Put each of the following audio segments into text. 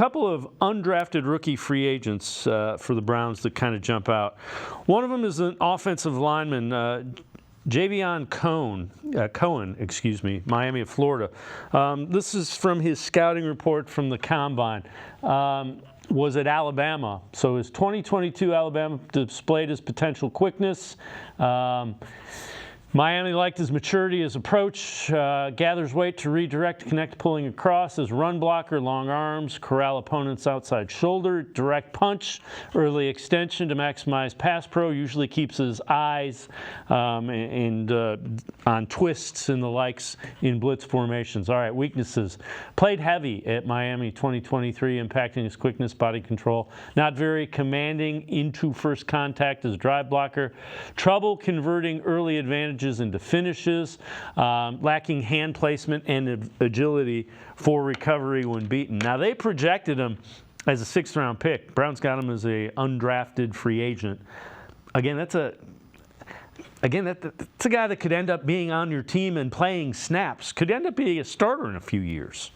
Couple of undrafted rookie free agents for the Browns that kind of jump out. One of them is an offensive lineman, Javion Cohen, Miami of Florida. This is from his scouting report from the Combine. Was at Alabama. So his 2022 Alabama displayed his potential quickness. Miami liked his maturity, his approach, gathers weight to redirect, connect, pulling across, his run blocker, long arms, corral opponents outside shoulder, direct punch, early extension to maximize pass pro, usually keeps his eyes on twists and the likes in blitz formations. All right, weaknesses. Played heavy at Miami 2023, impacting his quickness, body control. Not very commanding into first contact as drive blocker. Trouble converting early advantages into finishes, lacking hand placement and agility for recovery when beaten. Now, they projected him as a 6th-round pick. Browns got him as a undrafted free agent. Again, that's a guy that could end up being on your team and playing snaps. Could end up being a starter in a few years.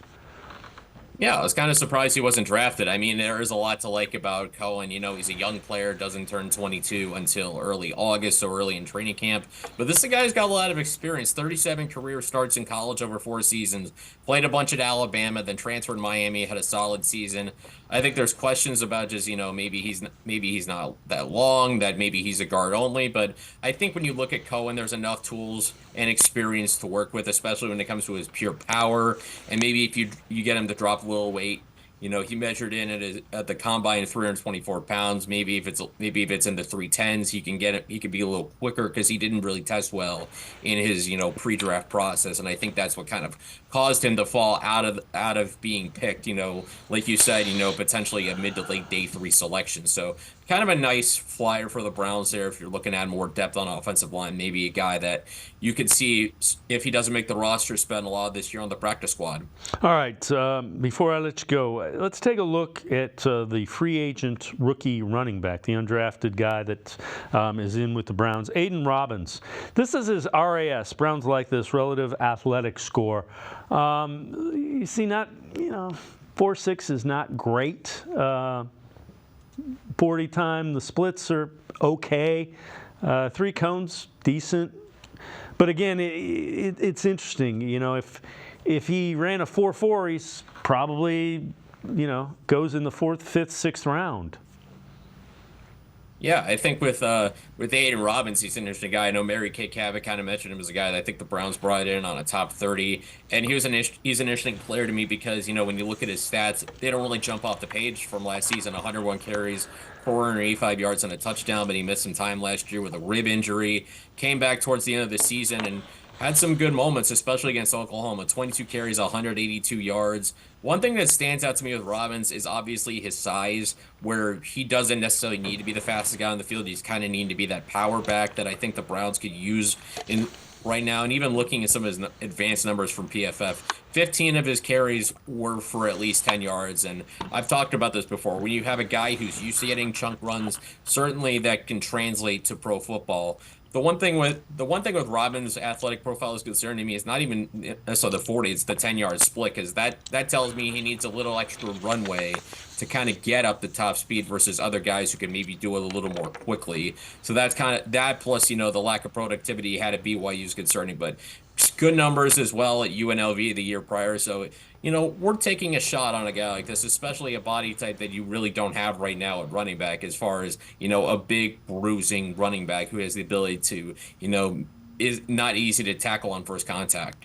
Yeah, I was kind of surprised he wasn't drafted. I mean, there is a lot to like about Cohen. You know, he's a young player, doesn't turn 22 until early August, so early in training camp. But this guy's got a lot of experience. 37 career starts in college over 4 seasons. Played a bunch at Alabama, then transferred to Miami, had a solid season. I think there's questions about just, maybe he's not that long, that maybe he's a guard only. But I think when you look at Cohen, there's enough tools and experience to work with, especially when it comes to his pure power. And maybe if you get him to drop a little weight, he measured in at the combine 324 pounds. Maybe if it's in the 310s, he could be a little quicker because he didn't really test well in his pre-draft process, and I think that's what kind of caused him to fall out of being picked. Like you said, potentially a mid to late day 3 selection. So kind of a nice flyer for the Browns there if you're looking at more depth on offensive line. Maybe a guy that you could see, if he doesn't make the roster, spend a lot of this year on the practice squad. All right, before I let you go, let's take a look at the free agent rookie running back, the undrafted guy that is in with the Browns, Aidan Robbins. This is his RAS. Browns like this, relative athletic score. You see, 4.6 is not great. 40 time, the splits are okay. 3 cones, decent. But again, it's interesting. If he ran a 4.4, he's probably, goes in the 4th, 5th, 6th round. Yeah, I think with Aidan Robbins, he's an interesting guy. I know Mary Kay Cabot kind of mentioned him as a guy that I think the Browns brought in on a top 30, and he's an interesting player to me because when you look at his stats, they don't really jump off the page from last season. 101 carries, 485 yards and a touchdown, but he missed some time last year with a rib injury. Came back towards the end of the season and had some good moments, especially against Oklahoma. 22 carries, 182 yards. One thing that stands out to me with Robbins is obviously his size, where he doesn't necessarily need to be the fastest guy on the field. He's kind of need to be that power back that I think the Browns could use right now. And even looking at some of his advanced numbers from PFF, 15 of his carries were for at least 10 yards. And I've talked about this before. When you have a guy who's used to getting chunk runs, certainly that can translate to pro football. The one thing with Robbins' athletic profile is concerned to me is not even necessarily the 40, it's the 10-yard split, because that tells me he needs a little extra runway to kind of get up the top speed versus other guys who can maybe do it a little more quickly. So that's kind of that, plus the lack of productivity he had at BYU is concerning, but good numbers as well at UNLV the year prior. So we're taking a shot on a guy like this, especially a body type that you really don't have right now at running back, as far as a big bruising running back who has the ability to is not easy to tackle on first contact.